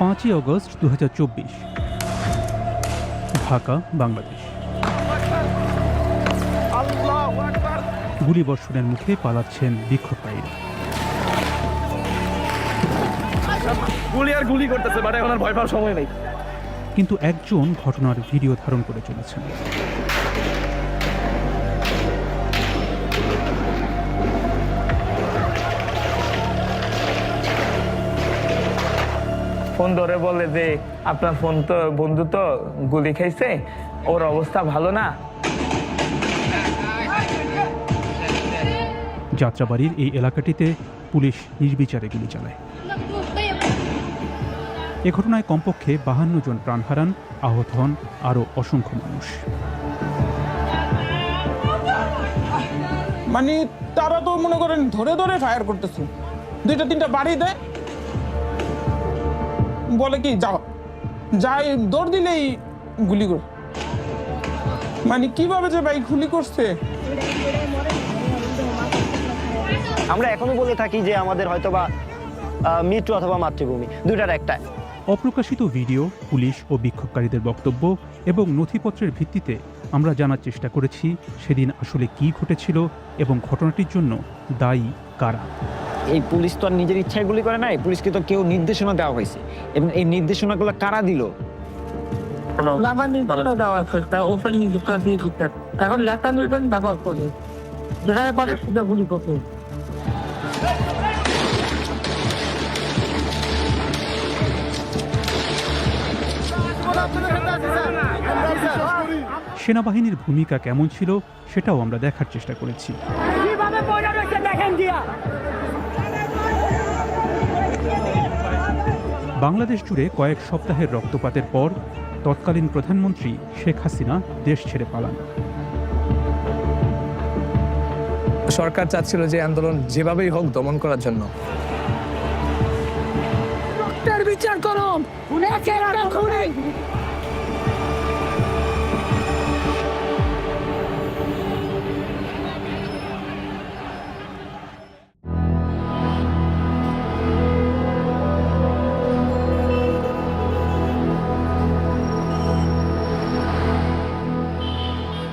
5 August 2024, Dhaka, Bangladesh. গুলিবর্ষণের মুখে পালাচ্ছেন বিক্ষোভকারীরা। গুলি করতেছে, বাট এখন আর ভয় পাওয়ার সময় নেই। কিন্তু একজন ঘটনার ভিডিও ধারণ করে চলেছেন। ফোন ধরে বলে যে আপনার ফোন তো বন্ধু তো গুলি খাইছে, ওর অবস্থা ভালো না। যাত্রাবাড়ির এই এলাকাটিতে পুলিশ নির্বিচারে গুলি চালায়। এ ঘটনায় কমপক্ষে 52 জন প্রাণ হারান, আহত হন আরও অসংখ্য মানুষ। মানে তারা তো মনে করেন ধরে ধরে ফায়ার করতেছে, 2-3টা বাড়ি দেয়, বলে কি যাও, যাই দৌড় দিলেই গুলি করে। মানে কিভাবে যে ভাই গুলি করছে। আমরা এখনো বলে থাকি যে আমাদের হয়তোবা মৃত্যু অথবা মাতৃভূমি, দুইটার একটা। অপ্রকাশিত ভিডিও, পুলিশ ও বিক্ষোভকারীদের বক্তব্য এবং নথিপত্রের ভিত্তিতে আমরা জানার চেষ্টা করেছি সেদিন আসলে কি ঘটেছিল এবং ঘটনাটির জন্য দায়ী কারা। এই পুলিশ তো আর নিজের ইচ্ছায় গুলি করে নাই, পুলিশকে তো কেউ নির্দেশনা দেওয়া হয়েছে, এবং এই নির্দেশনাগুলো কারা দিল? এখন লেখা নির্বাচন ব্যবহার করে গুলি করতে। সেনাবাহিনীর ভূমিকা কেমন ছিল সেটাও আমরা দেখার চেষ্টা করেছি। বাংলাদেশ জুড়ে কয়েক সপ্তাহের রক্তপাতের পর তৎকালীন প্রধানমন্ত্রী শেখ হাসিনা দেশ ছেড়ে পালান। সরকার চাচ্ছিল যে আন্দোলন যেভাবেই হোক দমন করার জন্য। বিচার করো,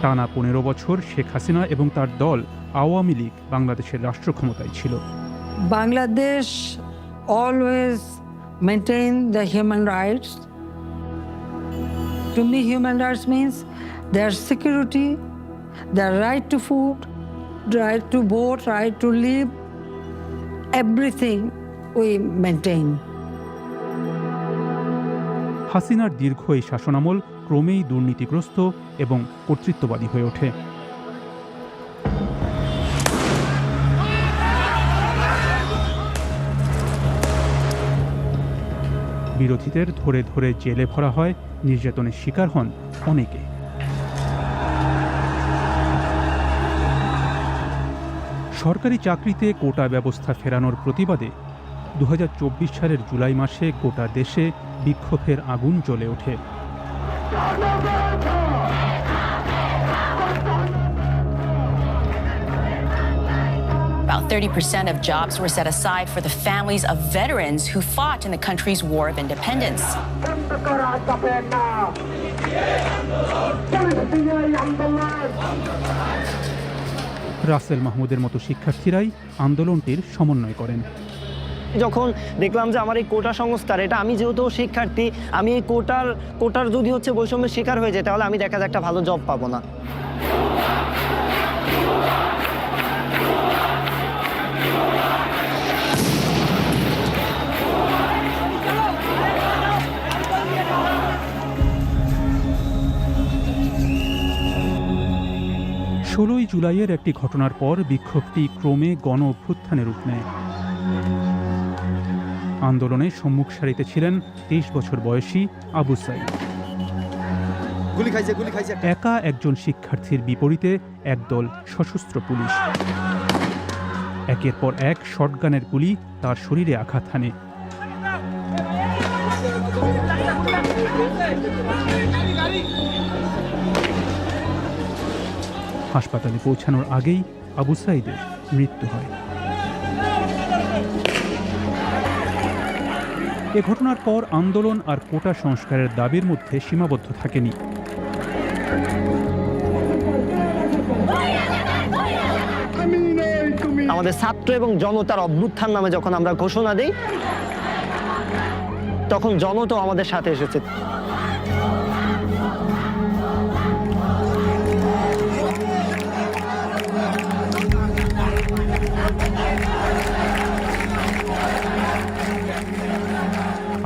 টানা 15 বছর শেখ হাসিনা এবং তার দল আওয়ামী লীগ বাংলাদেশের রাষ্ট্র ক্ষমতায় ছিল। Bangladesh always maintain the human rights. To me, human rights means their security, their right to food, right to vote, right to live, everything we maintain. হাসিনার দীর্ঘ এই শাসনামল ক্রমেই দুর্নীতিগ্রস্ত এবং কর্তৃত্ববাদী হয়ে ওঠে। বিরোধীদের ধরে ধরে জেলে ভরা হয়, নির্যাতনের শিকার হন অনেকে। সরকারি চাকরিতে কোটা ব্যবস্থা ফেরানোর প্রতিবাদে 2024 সালের জুলাই মাসে গোটা দেশে বিক্ষোভের আগুন জ্বলে ওঠে। About 30% of jobs were set aside for the families of veterans who fought in the country's War of Independence. Rasel মাহমুদের মতো শিক্ষার্থীরাই আন্দোলনটির সমন্বয় করেন। যখন দেখলাম যে আমার এই কোটা সংস্থার, এটা আমি যেহেতু শিক্ষার্থী, আমি এই কোটার যদি হচ্ছে বৈষম্যের শিকার হয়ে যায়, তাহলে আমি দেখা যায় একটা ভালো জব পাবো না। ষোলোই জুলাইয়ের একটি ঘটনার পর বিক্ষোভটি ক্রমে গণ অভ্যুত্থানে রূপ নেয়। আন্দোলনে সম্মুখ সারিতে ছিলেন 23 বছর বয়সী আবু সাইদ। একা একজন শিক্ষার্থীর বিপরীতে একদল সশস্ত্র পুলিশ। একের পর এক শটগানের গুলি তার শরীরে আঘাত হানে। হাসপাতালে পৌঁছানোর আগেই আবু সাইদের মৃত্যু হয়। এ ঘটনার পর আন্দোলন আর কোটা সংস্কারের দাবির মধ্যে সীমাবদ্ধ থাকেনি। আমাদের ছাত্র এবং জনতার অভ্যুত্থান নামে যখন আমরা ঘোষণা দিই, তখন জনতাও আমাদের সাথে এসেছে।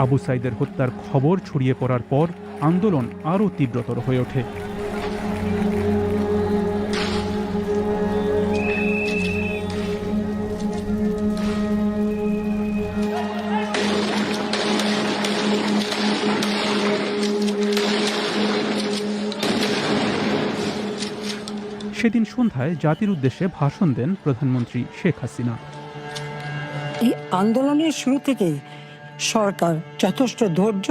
আবু সাইদের হত্যার খবর ছড়িয়ে পড়ার পর আন্দোলন আরও তীব্রতর হয়ে ওঠে। সেদিন সন্ধ্যায় জাতির উদ্দেশ্যে ভাষণ দেন প্রধানমন্ত্রী শেখ হাসিনা। এই আন্দোলনের শুরু থেকেই সরকার যথেষ্ট ধৈর্য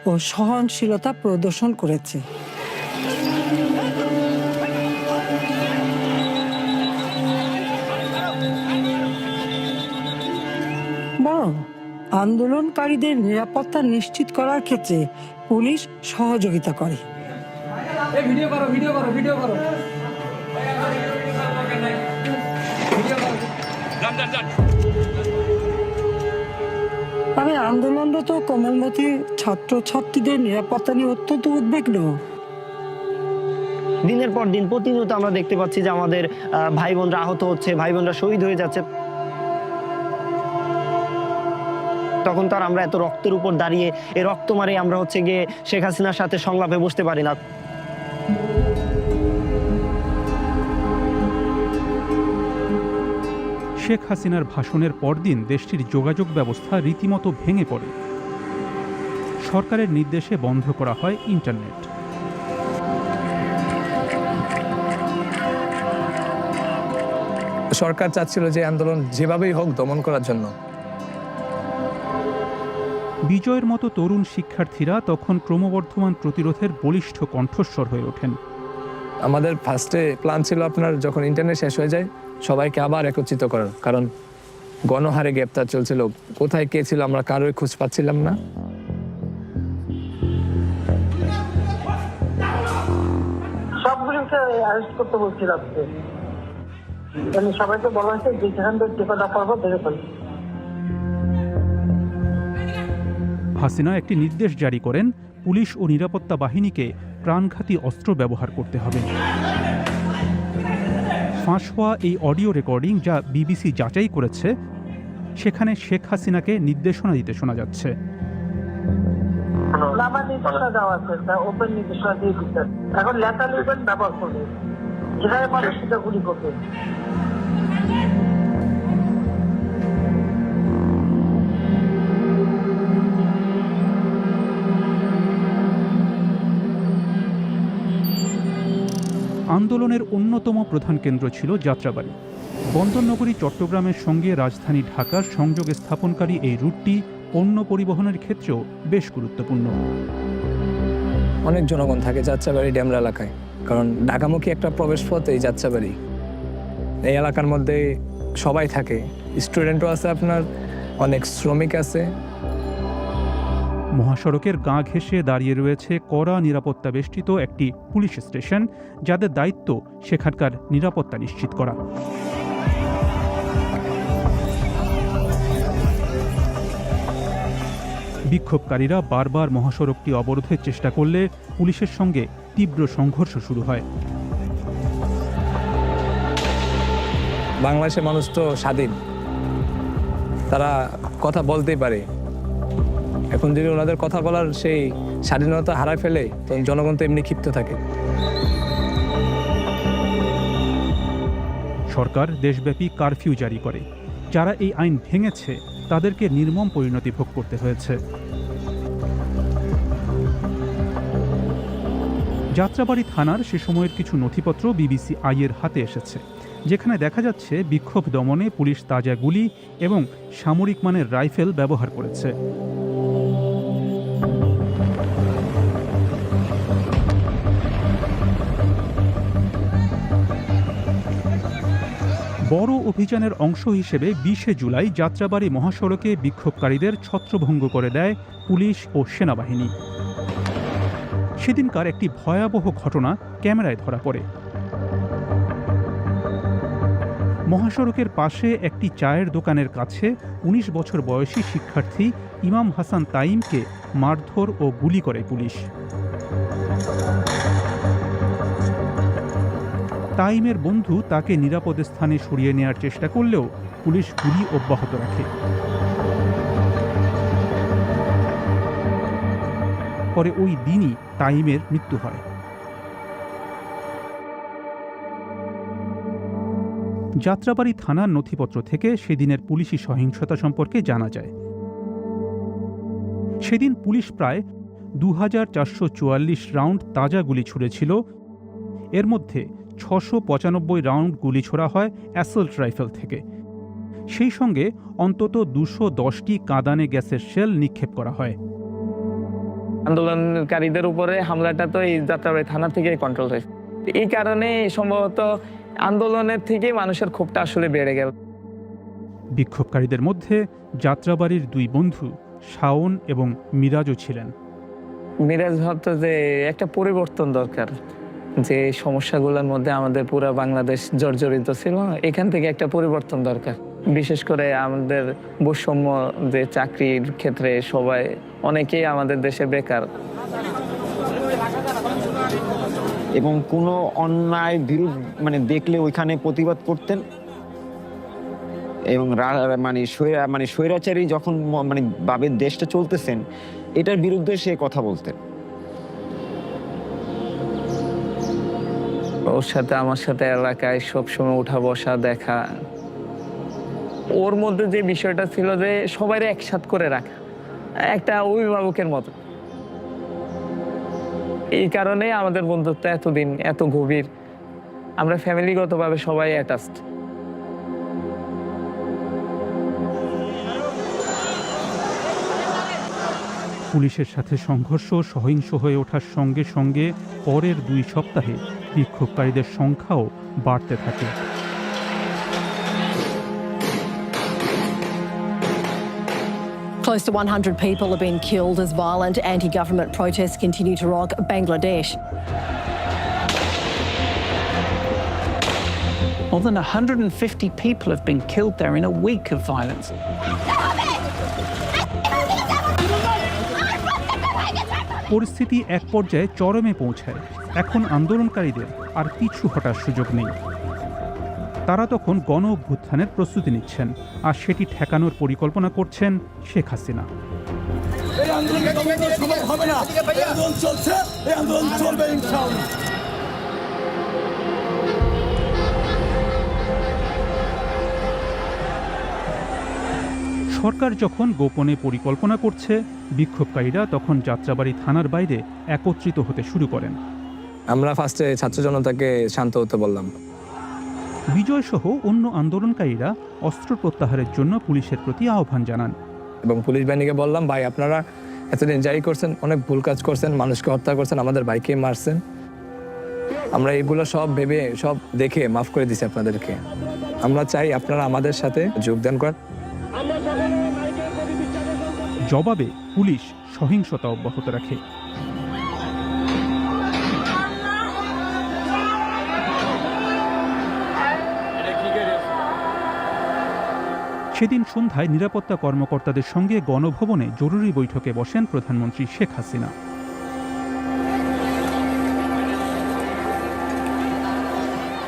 ও সহনশীলতা প্রদর্শন করেছে। বরং আন্দোলনকারীদের নিরাপত্তা নিশ্চিত করার ক্ষেত্রে পুলিশ সহযোগিতা করে। আমি আন্দোলনরত কোমলমতি ছাত্রছাত্রীদের নিরাপত্তা নিয়ে অত্যন্ত উদ্বিগ্ন। দিনের পর দিন প্রতিনিয়ত আমরা দেখতে পাচ্ছি যে আমাদের ভাই বোনরা আহত হচ্ছে, ভাই বোনরা শহীদ হয়ে যাচ্ছে। তখন তো আর আমরা এত রক্তের উপর দাঁড়িয়ে এই রক্ত মারে আমরা গিয়ে শেখ হাসিনার সাথে সংলাপে বসতে পারি না। শেখ হাসিনার ভাষণের পরদিন দেশটির যোগাযোগ ব্যবস্থা রীতিমতো ভেঙে পড়ে। সরকারের নির্দেশে বন্ধ করা হয় ইন্টারনেট। সরকার চাচ্ছিল যে আন্দোলন যেভাবেই হোক দমন করার জন্য। বিজয়ের মতো তরুণ শিক্ষার্থীরা তখন ক্রমবর্ধমান প্রতিরোধের বলিষ্ঠ কণ্ঠস্বর হয়ে ওঠেন। আমাদের ফার্স্টে প্ল্যান ছিল আপনার যখন ইন্টারনেট শেষ হয়ে যায় সবাইকে আবার একত্রিত করার, কারণ গণহারে গ্রেপ্তার চলছিল, কোথায় কে ছিল আমরা কারোই খোঁজ পাচ্ছিলাম না। সবগুলোকে অ্যারেস্ট করতে বলছিলাম, সবাইকে বলা হয়েছে যে যেখান থেকে টিকাটা পারবো দেখে ফেলবে। হাসিনা একটি নির্দেশ জারি করেন, পুলিশ ও নিরাপত্তা বাহিনীকে প্রাণঘাতী অস্ত্র ব্যবহার করতে হবে। ফাঁস হওয়া এই অডিও রেকর্ডিং, যা বিবিসি যাচাই করেছে, সেখানে শেখ হাসিনাকে নির্দেশনা দিতে শোনা যাচ্ছে। আমার নির্দেশনা দেওয়া আছে, ওপেন নির্দেশনা দিয়ে দিচ্ছে। এখন লেখা লিখবেন, ব্যবহার করবে, যেখানে পারে সেটা গুলি করবে। আন্দোলনের অন্যতম প্রধান কেন্দ্র ছিল যাত্রাবাড়ী। বন্দরনগরী চট্টগ্রামের সঙ্গে রাজধানী ঢাকার সংযোগ স্থাপনকারী এই রুটটি পণ্য পরিবহনের ক্ষেত্রেও বেশ গুরুত্বপূর্ণ। অনেক জনগণ থাকে যাত্রাবাড়ি ড্যামরা এলাকায়, কারণ ঢাকামুখী একটা প্রবেশ পথ এই যাত্রাবাড়ি। এই এলাকার মধ্যে সবাই থাকে, স্টুডেন্টও আছে, আপনার অনেক শ্রমিক আছে। মহাসড়কের গা ঘেঁষে দাঁড়িয়ে রয়েছে কড়া নিরাপত্তা বেষ্টিত একটি পুলিশ স্টেশন, যাদের দায়িত্ব সেখানকার নিরাপত্তা নিশ্চিত করা। বিক্ষোভকারীরা বারবার মহাসড়কটি অবরোধের চেষ্টা করলে পুলিশের সঙ্গে তীব্র সংঘর্ষ শুরু হয়। বাংলাদেশের মানুষ তো স্বাধীন, তারা কথা বলতেই পারে। এখন যদি ওনাদের কথা বলার সেই স্বাধীনতা হারায় ফেলে, তখন জনগণ তো এমনি ক্ষিপ্ত থাকে। সরকার দেশব্যাপী কারফিউ জারি করে। যারা এই আইন ভেঙেছে তাদেরকে নির্মম পরিণতি ভোগ করতে হয়েছে। যাত্রাবাড়ী থানার সে সময়ের কিছু নথিপত্র বিবিসি আইয়ের হাতে এসেছে, যেখানে দেখা যাচ্ছে বিক্ষোভ দমনে পুলিশ তাজা গুলি এবং সামরিক মানের রাইফেল ব্যবহার করেছে। বড় অভিযানের অংশ হিসেবে 20শে জুলাই যাত্রাবাড়ী মহাসড়কে বিক্ষোভকারীদের ছত্রভঙ্গ করে দেয় পুলিশ ও সেনাবাহিনী। সেদিনকার একটি ভয়াবহ ঘটনা ক্যামেরায় ধরা পড়ে। মহাসড়কের পাশে একটি চায়ের দোকানের কাছে 19 বছর বয়সী শিক্ষার্থী ইমাম হাসান তাইমকে মারধর ও গুলি করে পুলিশ। তাইমের বন্ধু তাকে নিরাপদ স্থানে সরিয়ে নেওয়ার চেষ্টা করলেও পুলিশ গুলি অব্যাহত রাখে। পরে ওই দিনই তাইমের মৃত্যু হয়। যাত্রাবাড়ী থানার নথিপত্র থেকে সেদিনের পুলিশি সহিংসতা সম্পর্কে জানা যায়। সেদিন পুলিশ প্রায় 2444 রাউন্ড তাজা গুলি ছুড়েছিল। এর মধ্যে 695 রাউন্ড গুলি ছোড়া হয় অ্যাসল্ট রাইফেল থেকে। সেই সঙ্গে অন্তত 210টি কাঁদানে গ্যাসের শেল নিক্ষেপ করা হয়। আন্দোলনকারীদের উপরে হামলাটা তো এই যাত্রাবাড়ী থানা থেকে কন্ট্রোল হয়েছে। এই কারণে সম্ভবত আন্দোলনের থেকে মানুষের ক্ষোভটা আসলে বেড়ে গেল। বিক্ষোভকারীদের মধ্যে যাত্রাবাড়ির দুই বন্ধু শাওন এবং মিরাজও ছিলেন। মিরাজ ভাবতো যে একটা পরিবর্তন দরকার, যে সমস্যাগুলোর মধ্যে আমাদের পুরো বাংলাদেশ জর্জরিত ছিল, এখান থেকে একটা পরিবর্তন দরকার। বিশেষ করে আমাদের বৈষম্য, যে চাকরির ক্ষেত্রে সবাই অনেকেই আমাদের দেশে বেকার। এবং কোনো অন্যায় বিরোধ দেখলে ওইখানে প্রতিবাদ করতেন এবং স্বৈরাচারী যখন ভাবে দেশটা চলতেছেন এটার বিরুদ্ধে সে কথা বলতেন। ওর সাথে আমার সাথে এলাকায় সবসময় উঠা বসা দেখা। ওর মধ্যে যে বিষয়টা ছিল যে সবাই একসাথ করে রাখা, একটা অভিভাবকের মতো। এই কারণে আমাদের বন্ধুত্ব এতদিন এত গভীর। আমরা ফ্যামিলিগতভাবে সবাই অ্যাটাচড। পুলিশের সাথে সংঘর্ষ সহিংস হয়ে ওঠার সঙ্গে সঙ্গে পরের 2 সপ্তাহে বিক্ষোভকারীদের সংখ্যাও বাড়তে থাকে। Close to 100 people have been killed as violent anti-government protests continue to rock Bangladesh. More than 150 people have been killed there in a week of violence. পরিস্থিতি এক পর্যায়ে চরমে পৌঁছায়। এখন আন্দোলনকারীদের আর পিছু হটার সুযোগ নেই। তারা তখন গণ অভ্যুত্থানের প্রস্তুতি নিচ্ছেন, আর সেটি ঠেকানোর পরিকল্পনা করছেন শেখ হাসিনা। সরকার যখন গোপনে পরিকল্পনা করছে, বিক্ষোভকারীরা তখন যাত্রাবাড়ী থানার বাইরে একত্রিত হতে শুরু করেন। আমরা ফার্স্টে ছাত্র জনতাকে শান্ত হতে বললাম। বিজয় সহ অন্য আন্দোলনকারীরা অস্ত্র প্রত্যাহারের জন্য পুলিশের প্রতি আহ্বান জানান এবং পুলিশ বাহিনীকে বললাম, ভাই আপনারা এতদিন যাই করছেন, অনেক ভুল কাজ করছেন, মানুষকে হত্যা করছেন, আমাদের ভাইকে মারছেন, আমরা এগুলো সব ভেবে সব দেখে মাফ করে দিছি আপনাদেরকে। আমরা চাই আপনারা আমাদের সাথে যোগদান করেন। জবাবে পুলিশ সহিংসতা অব্যাহত রাখে। সেদিন সন্ধ্যায় নিরাপত্তা কর্মকর্তাদের সঙ্গে গণভবনে জরুরি বৈঠকে বসেন প্রধানমন্ত্রী শেখ হাসিনা।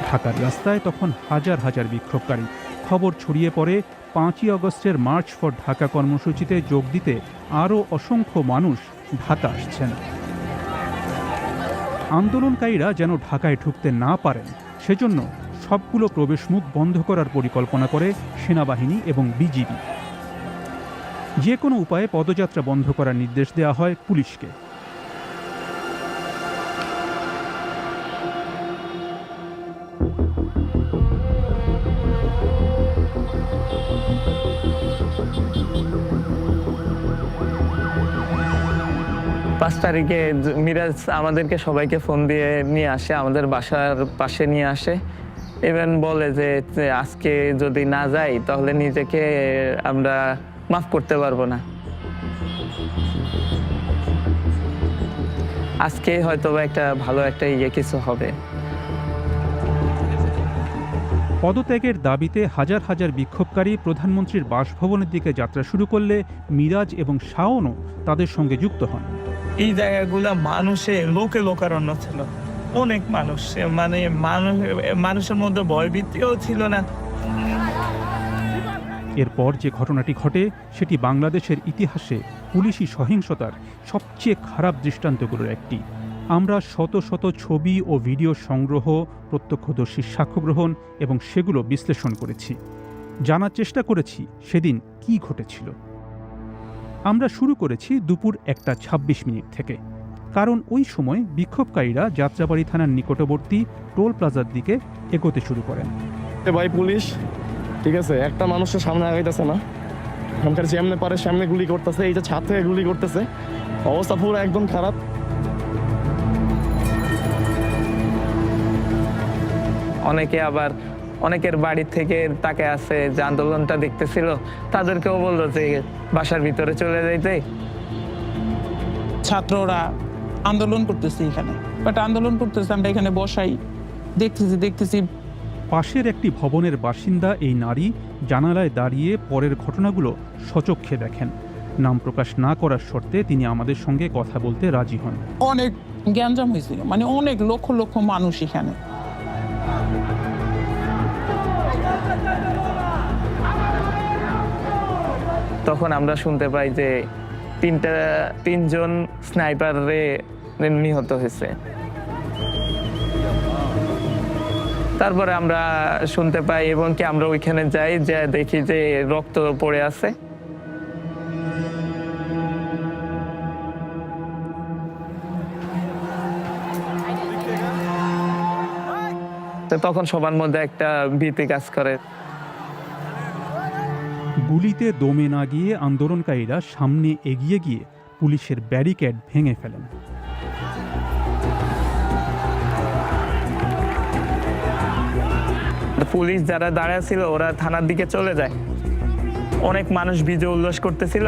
ঢাকার রাস্তায় তখন হাজার হাজার বিক্ষোভকারী। খবর ছড়িয়ে পড়ে 5ই আগস্টের মার্চ ফর ঢাকা কর্মসূচিতে যোগ দিতে আরও অসংখ্য মানুষ ঢাকা আসছেন। আন্দোলনকারীরা যেন ঢাকায় ঢুকতে না পারেন সেজন্য সবগুলো প্রবেশমুখ বন্ধ করার পরিকল্পনা করে সেনাবাহিনী এবং বিজিবি। যে কোনো উপায়ে পদযাত্রা বন্ধ করার নির্দেশ দেওয়া হয় পুলিশকে। পাঁচ তারিখে মিরাজ আমাদেরকে সবাইকে ফোন দিয়ে নিয়ে আসে, আমাদের বাসার পাশে নিয়ে আসে। ইভেন বলে যে আজকে যদি না যাই তাহলে নিজেকে আমরা মাফ করতে পারবো না। আজকে হয়তো একটা ভালো একটা কিছু হবে। পদত্যাগের দাবিতে হাজার হাজার বিক্ষোভকারী প্রধানমন্ত্রীর বাসভবনের দিকে যাত্রা শুরু করলে মিরাজ এবং শাওনও তাদের সঙ্গে যুক্ত হন। এই জায়গাগুলো লোকে লোকারণ্য ছিল, অনেক মানুষ, মানে মানুষের মধ্যে ভয়ভীতিও ছিল না। এরপর যে ঘটনাটি ঘটে সেটি বাংলাদেশের ইতিহাসে পুলিশি সহিংসতার সবচেয়ে খারাপ দৃষ্টান্তগুলোর একটি। আমরা শত শত ছবি ও ভিডিও সংগ্রহ, প্রত্যক্ষদর্শীর সাক্ষ্য গ্রহণ এবং সেগুলো বিশ্লেষণ করেছি, জানার চেষ্টা করেছি সেদিন কি ঘটেছিল। আমরা শুরু করেছি দুপুর 1:26 থেকে, কারণ ওই সময় বিক্ষোভকারীরা যাত্রাবাড়ি থানার নিকটবর্তী টোল প্লাজার দিকে এগোতে শুরু করেন। ভাই পুলিশ, ঠিক আছে, একটা মানুষের সামনে আগাইতেছে না, এখানকার যেমনে পারে সামনে গুলি করতেছে, এই যে ছাদ থেকে গুলি করতেছে, অবস্থা পুরো একদম খারাপ। অনেকে আবার অনেকের বাড়ি থেকে তাকে আছে যে আন্দোলনটা দেখতেছিল, তাদেরকেও বললো যে বাসার ভিতরে চলে যাইতে। ছাত্ররা আন্দোলন করতেছে এখানে, বাট আন্দোলন করতেছে আমরা এখানে বসাই দেখতেছি। পাশের একটি ভবনের বাসিন্দা এই নারী জানালায় দাঁড়িয়ে পরের ঘটনাগুলো সচক্ষে দেখেন। নাম প্রকাশ না করার শর্তে তিনি আমাদের সঙ্গে কথা বলতে রাজি হন। অনেক গ্যাঞ্জাম হয়েছিল, মানে অনেক লক্ষ লক্ষ মানুষ এখানে। তখন আমরা শুনতে পাই যে তিনজন স্নাইপারে নিহত হয়েছে। তারপরে আমরা শুনতে পাই এবং কি আমরা ওইখানে যাই, যে দেখি যে রক্ত পড়ে আছে। তখন সবার মধ্যে একটা ভীতি কাজ করে। গুলিতে দমে না গিয়ে আন্দোলনকারীরা সামনে এগিয়ে গিয়ে পুলিশের ব্যারিকেড ভেঙে ফেলেন। পুলিশ যারা দাঁড়ায় ছিল ওরা থানার দিকে চলে যায়। অনেক মানুষ বিজয় উল্লাস করতেছিল।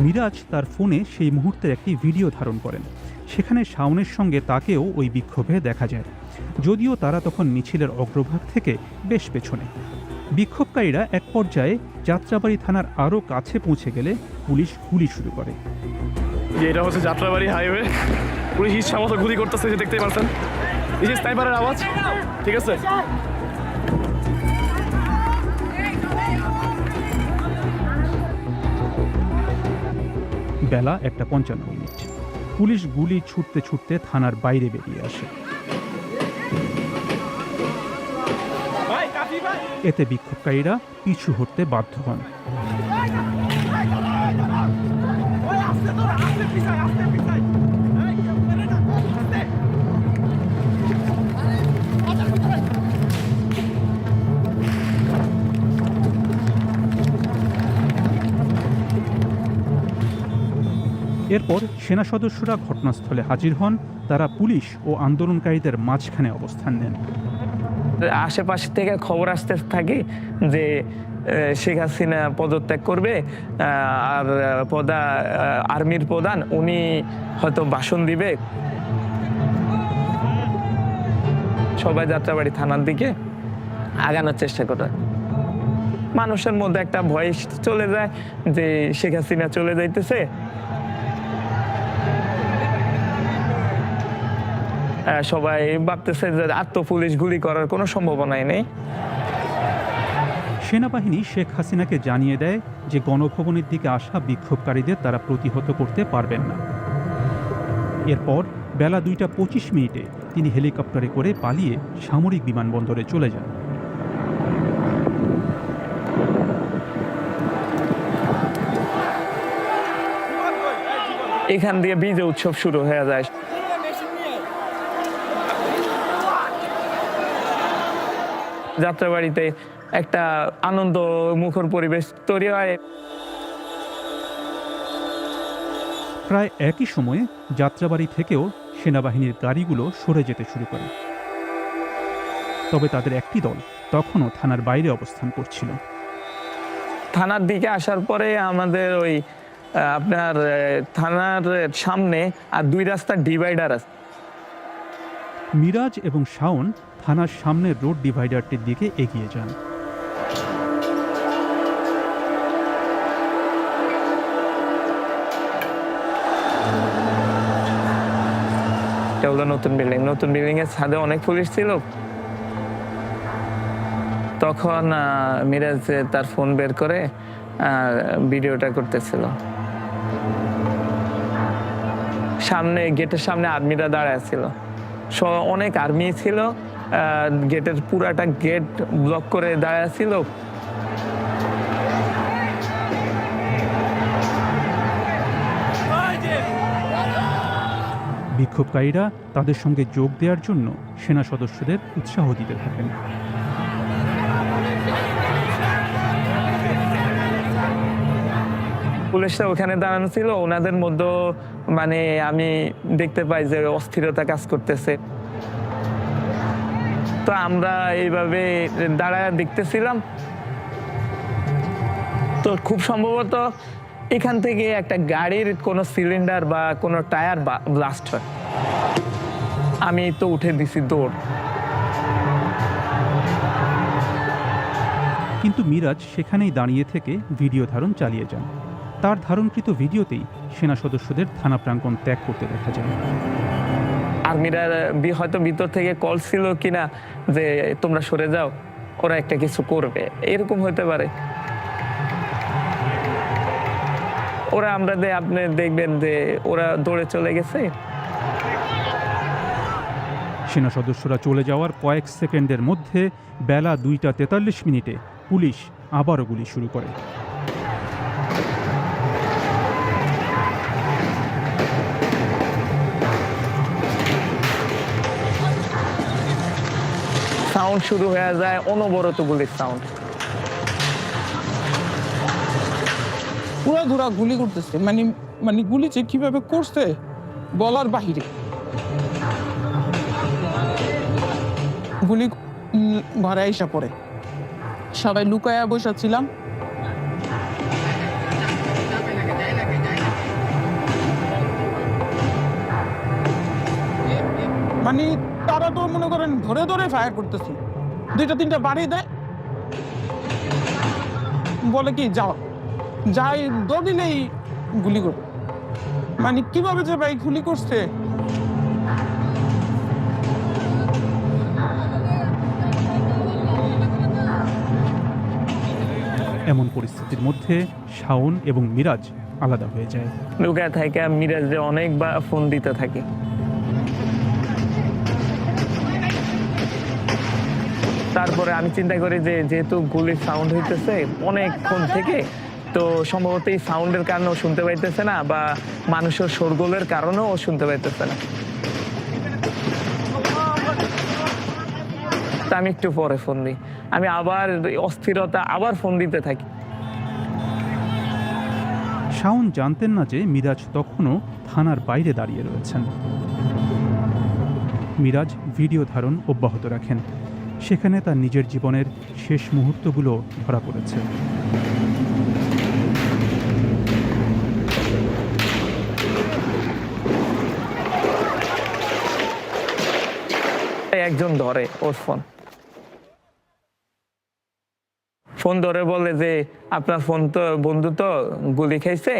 মিরাজ তার ফোনে সেই মুহূর্তের একটি ভিডিও ধারণ করেন। সেখানে শাওনের সঙ্গে তাকেও ওই বিক্ষোভে দেখা যায়, যদিও তারা তখন মিছিলের অগ্রভাগ থেকে বেশ পেছনে। বিক্ষোভকারীরা এক পর্যায়ে যাত্রাবাড়ি থানার আরও কাছে পৌঁছে গেলে পুলিশ গুলি শুরু করে। এটা হচ্ছে যাত্রাবাড়ি হাইওয়ে, পুলিশ ইচ্ছা মতো গুলি করতেছে, যে দেখতেই পাচ্ছেন, এই যে স্নাইপারের আওয়াজ, ঠিক আছে। বেলা 1:55। পুলিশ গুলি ছুটতে ছুটতে থানার বাইরে বেরিয়ে আসে। এতে বিক্ষোভকারীরা পিছু হটতে বাধ্য হন। এরপর সেনা সদস্যরা ঘটনাস্থলে হাজির হন। তারা পুলিশ ও আন্দোলনকারীদের মাঝখানে অবস্থান নেন। আশেপাশ থেকে খবর আসতে থাকে যে শেখ হাসিনা পদত্যাগ করবে, আর আর্মির প্রধান উনি হয়তো ভাষণ দিবে। সবাই যাত্রাবাড়ি থানার দিকে আগানোর চেষ্টা করে। মানুষের মধ্যে একটা ভয় চলে যায় যে শেখ হাসিনা চলে যাইতেছে। সবাই ভাবতেছে যে আর তো পুলিশ গুলি করার কোনো সম্ভাবনাই নেই। সেনাবাহিনী শেখ হাসিনাকে জানিয়ে দেয় যে গণভবনের দিকে আসা বিক্ষোভকারীদের তারা প্রতিহত করতে পারবেন না। এরপর বেলা 2:25 তিনি হেলিকপ্টারে করে পালিয়ে সামরিক বিমানবন্দরে চলে যান। এখান দিয়ে বিজয় উৎসব শুরু হয়ে যায়। যাত্রাবাড়িতে একটা আনন্দ মুখর পরিবেশ তৈরি হয়। প্রায় একই সময়ে যাত্রাবাড়ি থেকেও সেনাবাহিনীর গাড়িগুলো সরে যেতে শুরু করে। তবে তাদের একটি দল তখনও থানার বাইরে অবস্থান করছিল। থানার দিকে আসার পরে আমাদের ওই আপনার থানার সামনে আর 2 রাস্তার ডিভাইডার আছে। মিরাজ এবং শাওন থানার সামনের রোড ডিভাইডারটির দিকে এগিয়ে যান। এটা হলো নতুন বিল্ডিং এর ছাদে অনেক পুলিশ ছিল। তখন মিরাজ তার ফোন বের করে ভিডিওটা করতেছিল। সামনে গেটের সামনে আর্মিরা দাঁড়ায় ছিল, অনেক আর্মি ছিল, গেটের পুরাটা গেট ব্লক করে দাঁড়ায় ছিল। বিক্ষোভকারীরা তাদের সঙ্গে যোগ দেওয়ার জন্য সেনা সদস্যদের উৎসাহ দিতে থাকেন। পুলিশরা ওখানে দাঁড়ানো ছিল, ওনাদের মধ্যে মানে আমি দেখতে পাই যে অস্থিরতা কাজ করতেছে। তো আমরা এইভাবে দাঁড়ায় দেখতেছিলাম। তো খুব সম্ভবত এখান থেকে একটা গাড়ির কোনো সিলিন্ডার বা কোনো টায়ার ব্লাস্ট হয়। আমি তো উঠে দিছি দৌড়। কিন্তু মিরাজ সেখানেই দাঁড়িয়ে থেকে ভিডিও ধারণ চালিয়ে যান। তার ধারণকৃত ভিডিওতেই সেনা সদস্যদের থানা প্রাঙ্গণ ত্যাগ করতে দেখা যায়। আর্মিরা হয়তো ভিতর থেকে কল ছিল কিনা যে তোমরা সরে যাও, ওরা একটা কিছু করবে, এরকম হতে পারে। ওরা আপনি দেখবেন যে ওরা দৌড়ে চলে গেছে। সেনা সদস্যরা চলে যাওয়ার কয়েক সেকেন্ডের মধ্যে বেলা 2:43 পুলিশ আবারও গুলি শুরু করে। সাউন্ড শুরু হয়ে যায়, অনবরত গুলির সাউন্ড। পুরা ধরা গুলি করতেছে, মানে গুলি যে কিভাবে করছে বলার বাহিরে। গুলি ঘরে আইসা পড়ে, সবাই লুকায়া বসেছিলাম। মানে তারা তো মনে করেন ধরে ধরে ফায়ার করতেছে, 2-3টা বাড়ি দেয়, বলে কি যাও, যাই দৌড় দিলেই গুলি করবে। মানে কিভাবে যে ভাই গুলি করছে। এমন পরিস্থিতির মধ্যে শাওন এবং মিরাজ আলাদা হয়ে যায়। লুকায় থাকে, মিরাজে অনেকবার ফোন দিতে থাকি। তারপরে আমি চিন্তা করি যে যেহেতু গুলির সাউন্ড হইতেছে অনেকক্ষণ থেকে, তো সম্ভবত এই সাউন্ডের কারণেও শুনতে পাইতেছে না, বা মানুষের শোরগোলের কারণেও ও শুনতে পাইতেছে না। তা আমি একটু পরে ফোন দিই, আমি আবার অস্থিরতা আবার ফোন দিতে থাকি। শাওন জানতেন না যে মিরাজ তখনও থানার বাইরে দাঁড়িয়ে রয়েছেন। মিরাজ ভিডিও ধারণ অব্যাহত রাখেন। সেখানে তার নিজের জীবনের শেষ মুহূর্তগুলো ধরা পড়েছে। একজন ধরে ওর ফোন ধরে বলে যে আপনার ফোন তো বন্ধু তো গুলি খাইছে,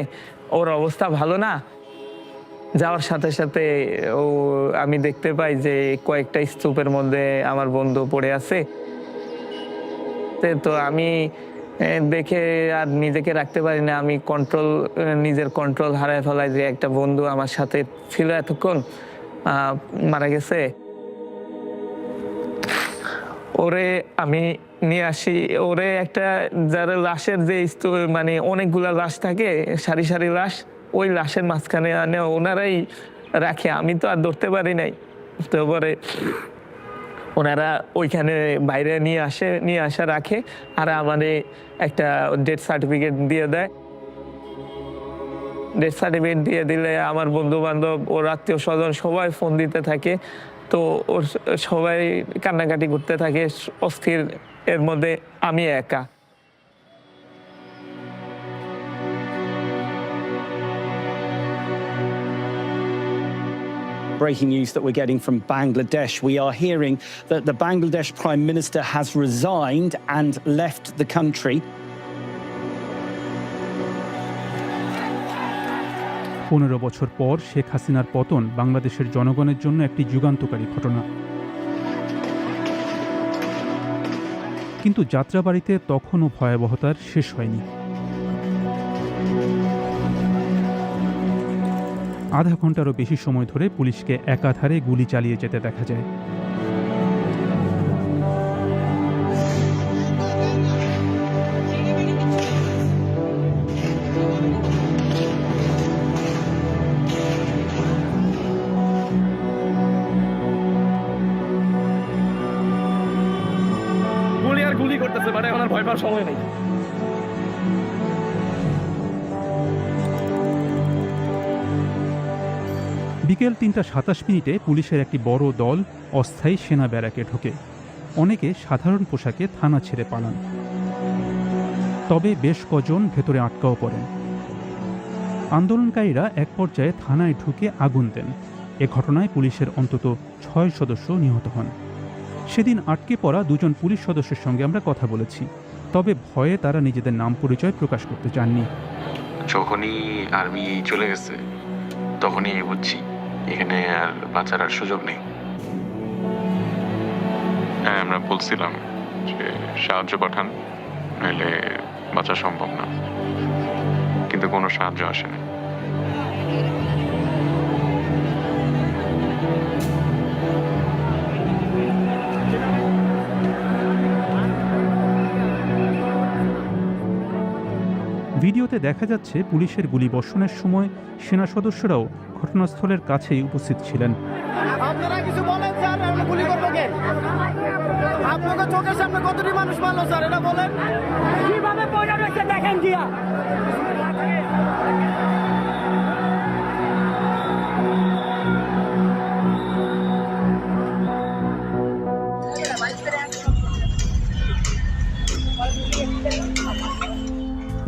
ওর অবস্থা ভালো না। যাওয়ার সাথে সাথে আমি দেখতে পাই যে কয়েকটা স্তূপের মধ্যে আমার বন্ধু পড়ে আছে। তো আমি দেখে আর নিজেকে রাখতে পারি না, আমি নিজের কন্ট্রোল হারায় ফেলাই যে একটা বন্ধু আমার সাথে ছিল এতক্ষণ মারা গেছে। ওরে আমি নিয়ে আসি, ওরে একটা যারা লাশের যে মানে অনেকগুলা লাশ থাকে, সারি সারি লাশ, ওই লাশের মাঝখানে আনে ওনারাই রাখে, আমি তো আর ধরতে পারি নাই। তারপরে ওনারা ওইখানে বাইরে নিয়ে আসা রাখে, আর আমাদের একটা ডেথ সার্টিফিকেট দিয়ে দেয়। ডেথ সার্টিফিকেট দিয়ে দিলে আমার বন্ধু বান্ধব ওর আত্মীয় স্বজন সবাই ফোন দিতে থাকে, তো ওর সবাই কান্নাকাটি করতে থাকে অস্থির, এর মধ্যে আমি একা। Breaking news that we're getting from Bangladesh. We are hearing that the Bangladesh Prime Minister has resigned and left the country. 15 বছর পর শেখ হাসিনার পতন বাংলাদেশের জনগণের জন্য একটি যুগান্তকারী ঘটনা। কিন্তু যাত্রাবাড়িতে তখনও ভয়াবহতার শেষ হয়নি। আধা ঘন্টারও বেশি সময় ধরে পুলিশকে একাধারে গুলি চালিয়ে যেতে দেখা যায়। গুলি করতেছে, মানে এখন আর ভয় পাওয়ার সময় নেই। বিকেল 3:27 পুলিশের একটি বড় দল অস্থায়ী সেনা ব্যারাকে ঢোকে। অনেকে সাধারণ পোশাকে থানা ছেড়ে পালান, তবে বেশ কজন ভেতরে আটকাও পড়েন। আন্দোলনকারীরা এক পর্যায়ে থানায় ঢুকে আগুন দেন। এ ঘটনায় পুলিশের অন্তত 6 সদস্য নিহত হন। সেদিন আটকে পড়া 2 পুলিশ সদস্যের সঙ্গে আমরা কথা বলেছি, তবে ভয়ে তারা নিজেদের নাম পরিচয় প্রকাশ করতে চাননি। যখনই আর্মি চলে গেছে তখনই বুঝছি এখানে আর বাঁচার আর সুযোগ নেই। হ্যাঁ, আমরা বলছিলাম যে সাহায্য পাঠান, নাহলে বাঁচা সম্ভব না, কিন্তু কোনো সাহায্য আসেনি। ভিডিওতে দেখা যাচ্ছে পুলিশের গুলিবর্ষণের সময় সেনা সদস্যরাও ঘটনাস্থলের কাছেই উপস্থিত ছিলেন। আপনারা কিছু বলেন স্যার, আমরা গুলি করব কে? আপনাদের চোখের সামনে কতটি মানুষ মারলো স্যার, এটা বলেন। কিভাবে পয়সা রয়েছে দেখেন গিয়া।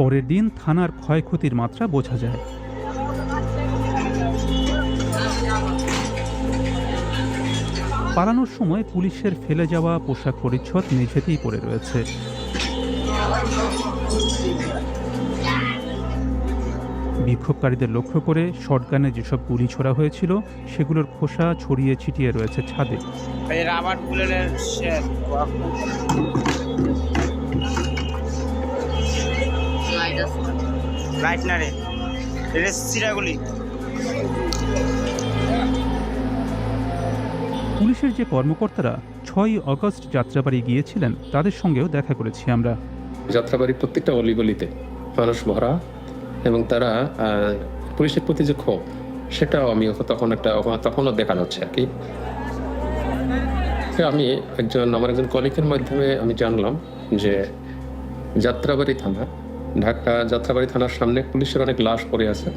পরের দিন থানার ক্ষয়ক্ষতির মাত্রা বোঝা যায়। পালানোর সময় পুলিশের ফেলে যাওয়া পোশাক পরিচ্ছদ মেঝেতেই পড়ে রয়েছে। বিক্ষোভকারীদের লক্ষ্য করে শটগানে যেসব গুলি ছোড়া হয়েছিল সেগুলোর খোসা ছড়িয়ে ছিটিয়ে রয়েছে ছাদে। পুলিশের যে কর্মকর্তারা 6 আগস্ট যাত্রাবাড়ি গিয়েছিলেন তাদের সঙ্গেও দেখা করেছি আমরা। যাত্রাবাড়ির প্রত্যেকটা অলিগলিতে মানুষ ভরা, এবং তারা পুলিশের প্রতি যে ক্ষোভ সেটাও আমি তখনও দেখা যাচ্ছে আর কি। আমি আমার একজন কলিগের মাধ্যমে আমি জানলাম যে যাত্রাবাড়ি থানা, ঢাকা যাত্রাবাড়ি থানার সামনে পুলিশের অনেক লাশ পড়ে আছে।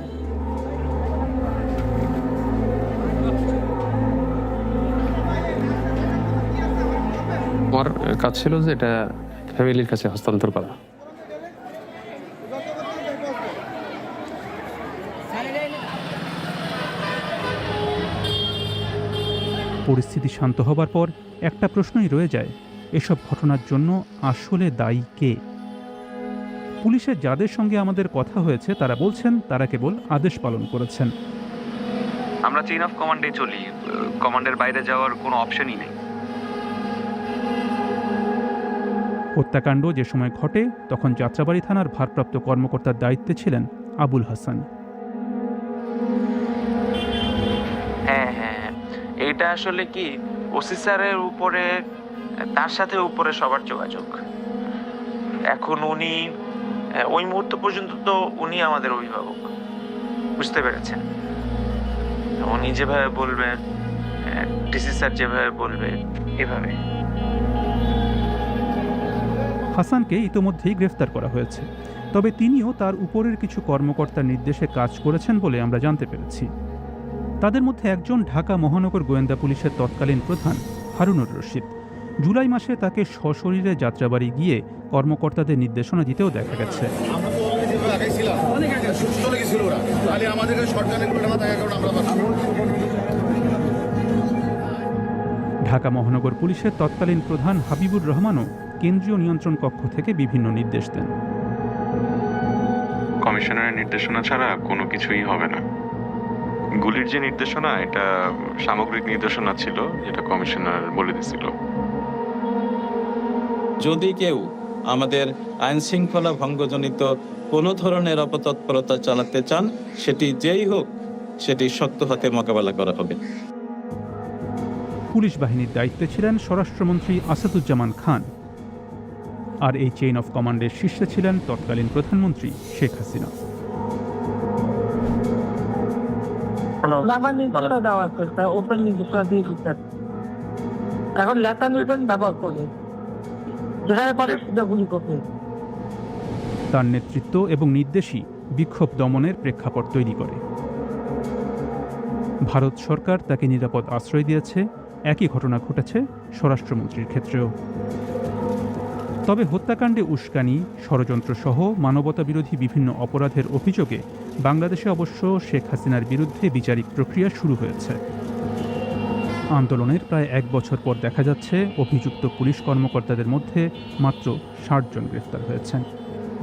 আমার কাজ ছিল যে এটা ফ্যামিলির কাছে হস্তান্তর করা। পরিস্থিতি শান্ত হবার পর একটা প্রশ্নই রয়ে যায়, এসব ঘটনার জন্য আসলে দায়ী কে? পুলিশের যাদের সঙ্গে আমাদের কথা হয়েছে তারা বলছেন তারা কেবল আদেশ পালন করেছেন। আমরা চেইন অফ কমান্ডে চলি, কমান্ডের বাইরে যাওয়ার কোনো অপশনই নেই। হত্যাকাণ্ড যে সময় ঘটে তখন যাত্রাবাড়ি থানার ভারপ্রাপ্ত কর্মকর্তার দায়িত্বে ছিলেন আবুল হাসান। হ্যাঁ, এটা আসলে কি ওসি স্যারের উপরে, তার সাথে উপরে সবার যোগাযোগ। এখন উনি ওই মুহূর্ত পর্যন্ত তো উনি আমাদের অভিভাবক, বুঝতে পেরেছেন? উনি যেভাবে বলবেন, ডিসি স্যার যেভাবে বলবে, এভাবে। হাসানকে ইতোমধ্যেই গ্রেফতার করা হয়েছে। তবে তিনিও তার উপরের কিছু কর্মকর্তার নির্দেশে কাজ করেছেন বলে আমরা জানতে পেরেছি। তাদের মধ্যে একজন ঢাকা মহানগর গোয়েন্দা পুলিশের তৎকালীন প্রধান হারুনুর রশিদ। জুলাই মাসে তাকে সশরীরে যাত্রাবাড়ি গিয়ে কর্মকর্তাদের নির্দেশনা দিতেও দেখা গেছে। ঢাকা মহানগর পুলিশের তৎকালীন প্রধান হাবিবুর রহমানও কেন্দ্রীয় নিয়ন্ত্রণ কক্ষ থেকে বিভিন্ন নির্দেশ দেন। কমিশনারের নির্দেশনা ছাড়া কোনো কিছুই হবে না। গুলির যে নির্দেশনা, এটা সামগ্রিক নির্দেশনা ছিল, যেটা কমিশনার বলে দিছিল। যদি কেউ আমাদের আইন শৃঙ্খলা ভঙ্গজনিত কোনো ধরনের অপতৎপরতা চালাতে চান, সেটি যেই হোক, সেটি শক্ত হাতে মোকাবেলা করা হবে। পুলিশ বাহিনীর দায়িত্বে ছিলেন স্বরাষ্ট্রমন্ত্রী আসাদুজ্জামান খান, আর এই চেইন অফ কমান্ডের শীর্ষে ছিলেন তৎকালীন প্রধানমন্ত্রী শেখ হাসিনা। এখন লেটার লিবেন ব্যবহার করবে, যেখানে পারে সেটা গুলি করবে। তার নেতৃত্ব এবং নির্দেশই বিক্ষোভ দমনের প্রেক্ষাপট তৈরি করে। ভারত সরকার তাকে নিরাপদ আশ্রয় দিয়েছে। একই ঘটনা ঘটেছে স্বরাষ্ট্রমন্ত্রীর ক্ষেত্রেও। তবে হত্যাকাণ্ডে উস্কানি, ষড়যন্ত্র সহ মানবতাবিরোধী বিভিন্ন অপরাধের অভিযোগে বাংলাদেশে অবশ্য শেখ হাসিনার বিরুদ্ধে বিচারিক প্রক্রিয়া শুরু হয়েছে। আন্দোলনের প্রায় 1 বছর পর দেখা যাচ্ছে অভিযুক্ত পুলিশ কর্মকর্তাদের মধ্যে মাত্র 60 জন গ্রেফতার হয়েছেন।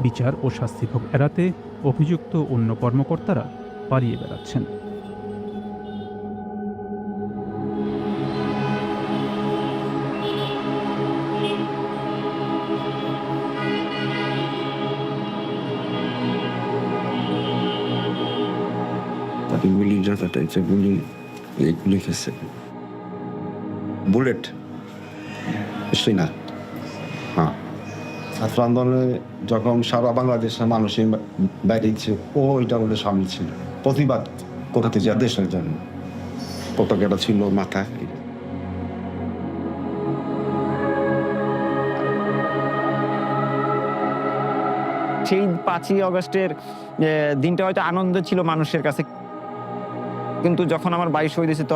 বিচার ও শাস্তিভোগ এড়াতে অভিযুক্ত অন্য কর্মকর্তারা পালিয়ে বেড়াচ্ছেন। গুলি যাতাটা গুলি খেয়েছে, বুলেট নিশ্চয়ই না। হ্যাঁ, ছাত্র আন্দোলনে যখন সারা বাংলাদেশের মানুষের বাইরে দিচ্ছে, ও ওইটা ওদের সামনে ছিল, প্রতিবাদ করতে যা দেশের জন্য পতাকাটা ছিল মাথায়। সেই 5ই আগস্টের দিনটা হয়তো আনন্দ ছিল মানুষের কাছে, কিন্তু যখন আমার 22 শহীদ হয়েছে,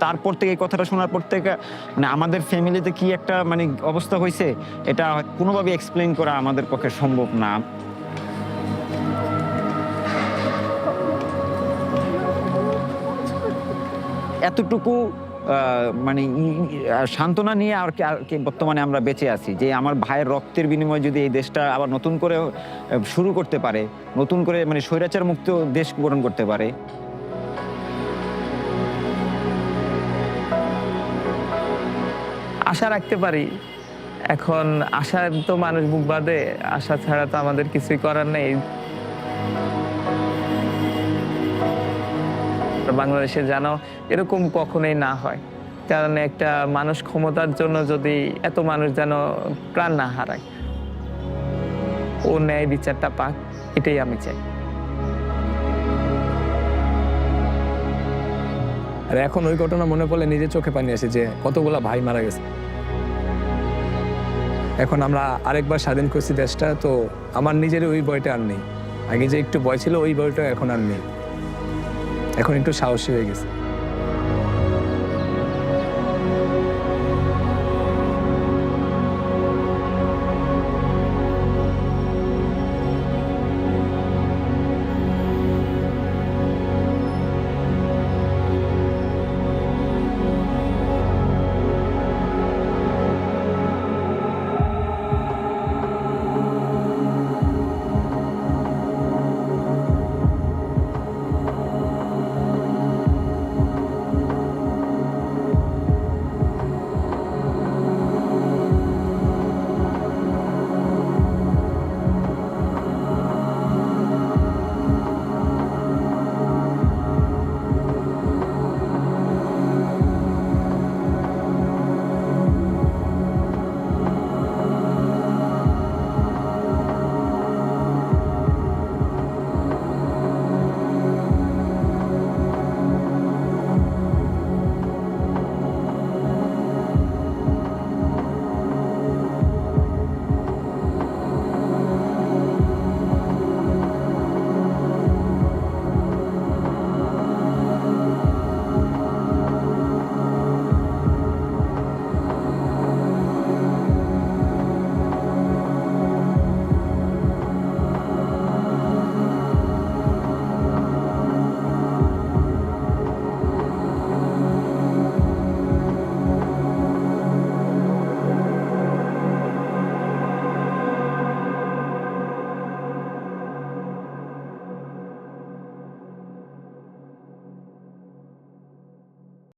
তারপর থেকে এই কথাটা শোনার পর থেকে মানে আমাদের ফ্যামিলিতে কি একটা মানে অবস্থা হয়েছে, এটা কোনোভাবে এক্সপ্লেইন করা আমাদের পক্ষে সম্ভব না। এতটুকু মানে সান্ত্বনা নিয়ে আর কি বর্তমানে আমরা বেঁচে আছি, যে আমার ভাইয়ের রক্তের বিনিময়ে যদি এই দেশটা আবার নতুন করে শুরু করতে পারে, নতুন করে মানে স্বৈরাচার মুক্ত দেশ গঠন করতে পারে। আশা রাখতে পারি। এখন আশা তো মানুষ বুক বাঁধে, আশা ছাড়া তো আমাদের কিছুই করার নেই। বাংলাদেশে যেন এরকম কখনোই না হয়, কারণ একটা মানুষ ক্ষমতার জন্য যদি এত মানুষ যেন প্রাণ না হারায়, ও ন্যায় বিচারটা পাক, এটাই আমি চাই। আর এখন ওই ঘটনা মনে পড়লে নিজের চোখে পানি আসে যে কতগুলা ভাই মারা গেছে। এখন আমরা আরেকবার স্বাধীন করছি দেশটা, তো আমার নিজের ওই ভয়টা আর নেই। আগে যে একটু ভয় ছিল, ওই ভয়টা এখন আর নেই। এখন একটু সাহসী হয়ে গেছে।